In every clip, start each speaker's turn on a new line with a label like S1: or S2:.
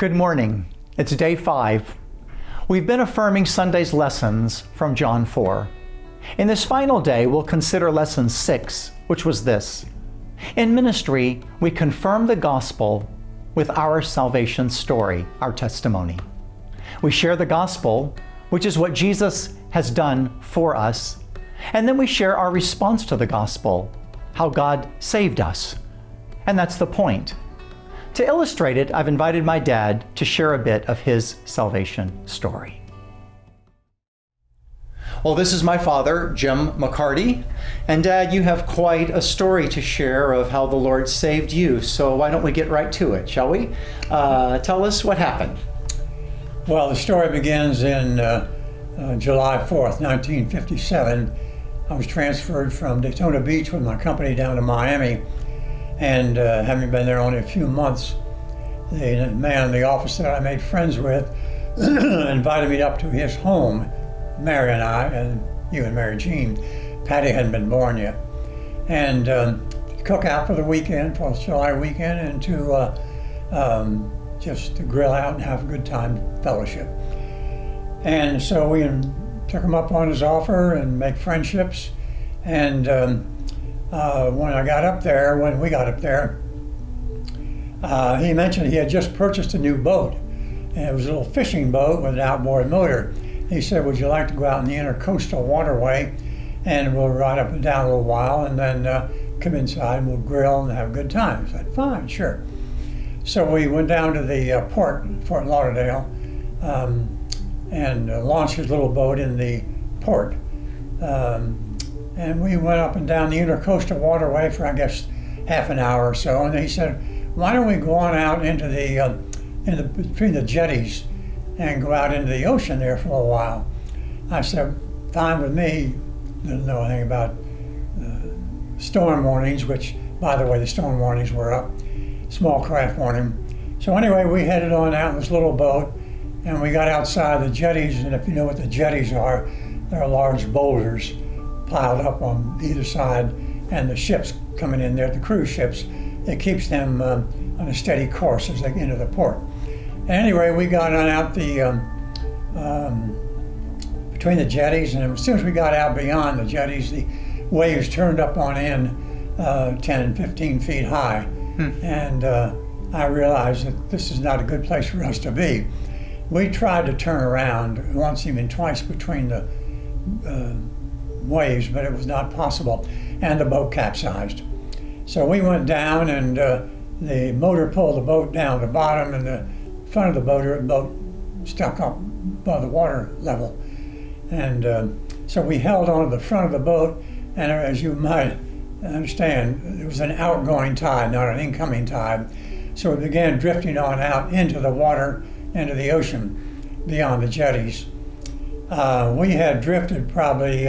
S1: Good morning. It's day 5. We've been affirming Sunday's lessons from John 4. In this final day, we'll consider lesson 6, which was this. In ministry, we confirm the gospel with our salvation story, our testimony. We share the gospel, which is what Jesus has done for us, and then we share our response to the gospel, how God saved us. And that's the point. To illustrate it, I've invited my dad to share a bit of his salvation story. Well, this is my father, Jim McCarty. And Dad, you have quite a story to share of how the Lord saved you. So why don't we get right to it, shall we? Tell us what happened.
S2: Well, the story begins in July 4th, 1957. I was transferred from Daytona Beach with my company down to Miami. And having been there only a few months, the man in the office that I made friends with invited me up to his home, Mary and I, and you and Mary Jean. Patty hadn't been born yet. And cook out for the weekend, 4th of July weekend, and to just to grill out and have a good time, fellowship. And so we took him up on his offer and make friendships. And when we got up there, he mentioned he had just purchased a new boat. And it was a little fishing boat with an outboard motor. He said, would you like to go out in the intercoastal waterway and we'll ride up and down a little while and then come inside and we'll grill and have a good time. I said, fine, sure. So we went down to the port, Fort Lauderdale, and launched his little boat in the port. And we went up and down the intercoastal waterway for, I guess, half an hour or so. And he said, why don't we go on out into between the jetties and go out into the ocean there for a while? I said, fine with me. Didn't know anything about storm warnings, which, by the way, the storm warnings were up, small craft warning. So anyway, we headed on out in this little boat, and we got outside the jetties. And if you know what the jetties are, they're large boulders piled up on either side, and the ships coming in there, the cruise ships, it keeps them on a steady course as they get into the port. Anyway, we got on out between the jetties, and as soon as we got out beyond the jetties, the waves turned up on in 10, 15 feet high. And I realized that this is not a good place for us to be. We tried to turn around once, even twice between the waves, but it was not possible, and the boat capsized. So we went down, and the motor pulled the boat down to the bottom, and the front of the boat stuck up above the water level. And so we held on to the front of the boat, and as you might understand, it was an outgoing tide, not an incoming tide. So we began drifting on out into the water, into the ocean, beyond the jetties. We had drifted probably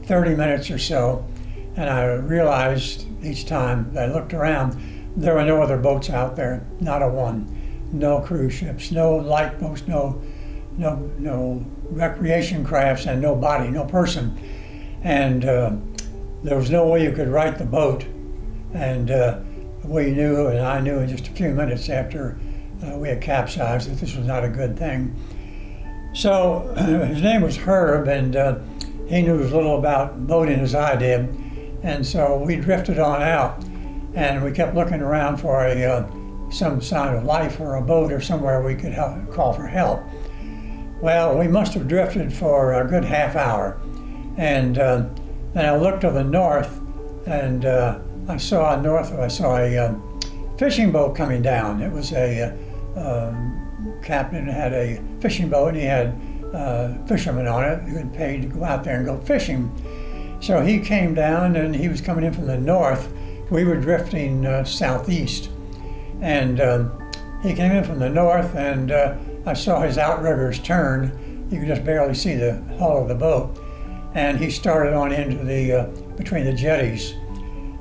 S2: 30 minutes or so, and I realized each time that I looked around, there were no other boats out there, not a one. No cruise ships, no light boats, no recreation crafts, and nobody, no person. And there was no way you could right the boat. And we knew, and I knew in just a few minutes after we had capsized, that this was not a good thing. So his name was Herb, and he knew as little about boating as I did. And so we drifted on out, and we kept looking around for some sign of life or a boat or somewhere we could call for help. Well, we must have drifted for a good half hour. And then I looked to the north, and I saw a fishing boat coming down. It was a captain had a fishing boat, and he had fishermen on it who had paid to go out there and go fishing. So he came down, and he was coming in from the north. We were drifting southeast, and he came in from the north, and I saw his outriggers turn. You could just barely see the hull of the boat, and he started on into the between the jetties.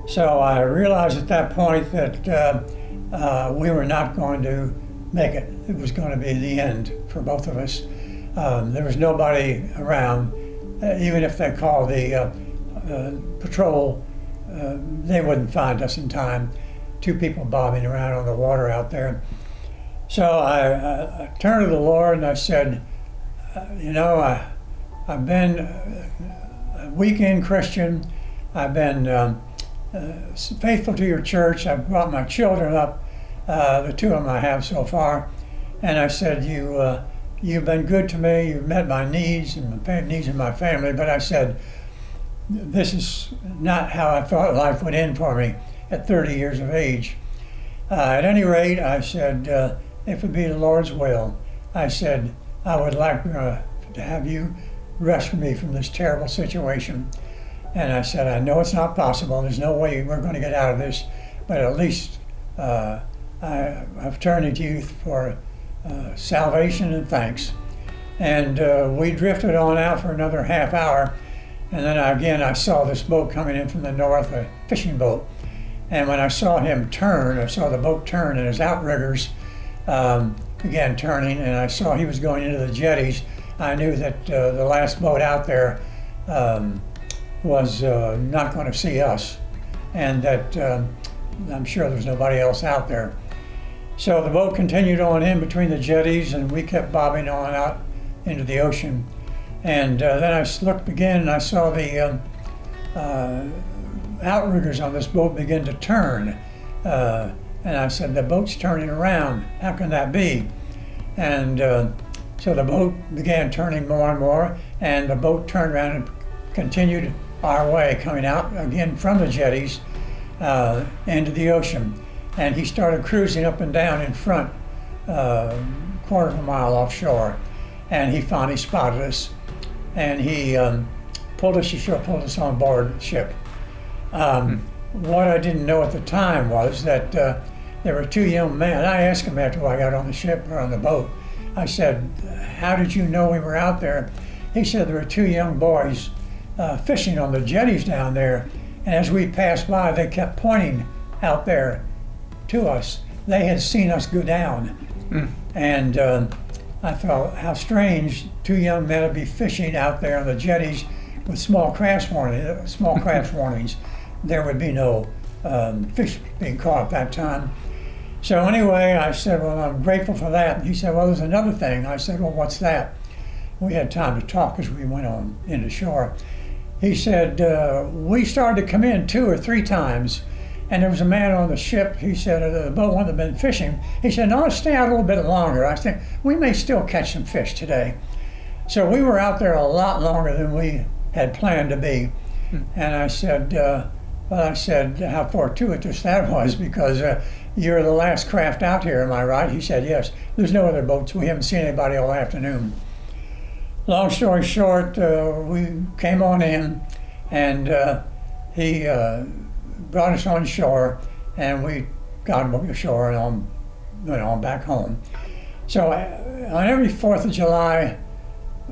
S2: So I realized at that point that we were not going to make it. It was going to be the end for both of us. There was nobody around. Even if they called the patrol, they wouldn't find us in time. 2 people bobbing around on the water out there. So I turned to the Lord and I said, I've been a weekend Christian. I've been faithful to your church. I've brought my children up, the two of them I have so far. And I said, you've been good to me. You've met my needs and the needs of my family. But I said, this is not how I thought life would end for me at 30 years of age. At any rate, I said, if it be the Lord's will, I said, I would like to have you rescue me from this terrible situation. And I said, I know it's not possible. There's no way we're going to get out of this, but at least I've turned to you for salvation and thanks. And we drifted on out for another half hour. And then I saw this boat coming in from the north, a fishing boat. And when I saw him turn, I saw the boat turn and his outriggers began turning, and I saw he was going into the jetties. I knew that the last boat out there was not going to see us, and that I'm sure there's nobody else out there. So the boat continued on in between the jetties, and we kept bobbing on out into the ocean. And then I looked again, and I saw the outriggers on this boat begin to turn. And I said, the boat's turning around. How can that be? And so the boat began turning more and more, and the boat turned around and continued our way, coming out again from the jetties into the ocean. And he started cruising up and down in front, quarter of a mile offshore. And he finally spotted us. And he pulled us ashore, pulled us on board the ship. What I didn't know at the time was that there were two young men. I asked him after I got on the ship or on the boat, I said, how did you know we were out there? He said there were two young boys fishing on the jetties down there, and as we passed by, they kept pointing out there to us. They had seen us go down. And I thought, how strange, two young men would be fishing out there on the jetties with small craft warnings. There would be no fish being caught at that time. So anyway, I said, well, I'm grateful for that. And he said, well, there's another thing. I said, well, what's that? We had time to talk as we went on into shore. He said, we started to come in 2 or 3 times, and there was a man on the ship. He said, the boat wouldn't have been fishing. He said, no, stay out a little bit longer. I said, we may still catch some fish today. So we were out there a lot longer than we had planned to be. And I said, how fortuitous that was, because you're the last craft out here, am I right? He said, yes. There's no other boats. We haven't seen anybody all afternoon. Long story short, we came on in, and he brought us on shore, and we got him ashore and went on back home. So on every 4th of July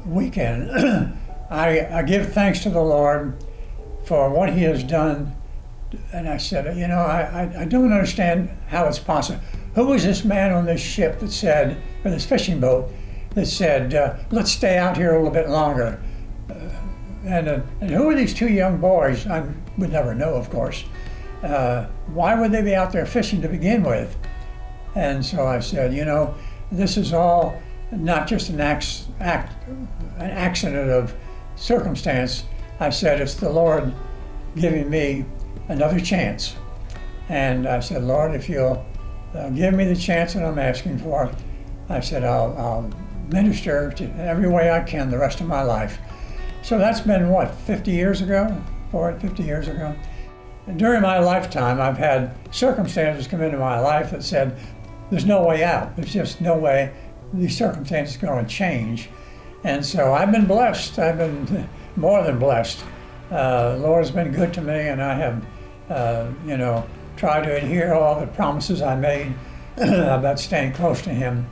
S2: weekend, I give thanks to the Lord for what he has done. And I said, I don't understand how it's possible. Who was this man on this ship that said, or this fishing boat, that said, let's stay out here a little bit longer? And who are these two young boys? I would never know, of course. Why would they be out there fishing to begin with? And so I said, this is all not just an accident of circumstance. I said, it's the Lord giving me another chance. And I said, Lord, if you'll give me the chance that I'm asking for, I said, I'll minister to every way I can the rest of my life. So that's been, 50 years ago? 50 years ago. And during my lifetime, I've had circumstances come into my life that said, there's no way out. There's just no way these circumstances are going to change. And so I've been blessed. I've been more than blessed. The Lord has been good to me, and I have, tried to adhere to all the promises I made about staying close to Him.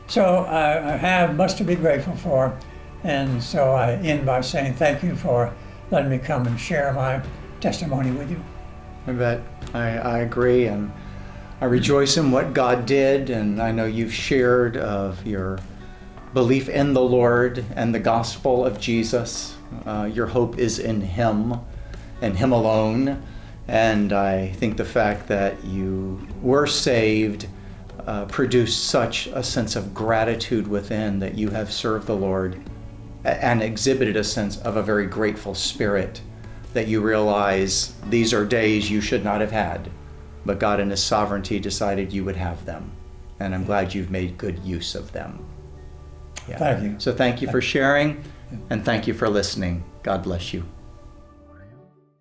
S2: So I have much to be grateful for, and so I end by saying thank you for letting me come and share my testimony with you.
S1: I bet. I agree, and I rejoice in what God did, and I know you've shared of your belief in the Lord and the gospel of Jesus. Your hope is in Him and Him alone. And I think the fact that you were saved produced such a sense of gratitude within that you have served the Lord and exhibited a sense of a very grateful spirit, that you realize these are days you should not have had, but God in His sovereignty decided you would have them. And I'm glad you've made good use of them. Yeah.
S2: Thank you.
S1: So thank you for sharing, and thank you for listening. God bless you.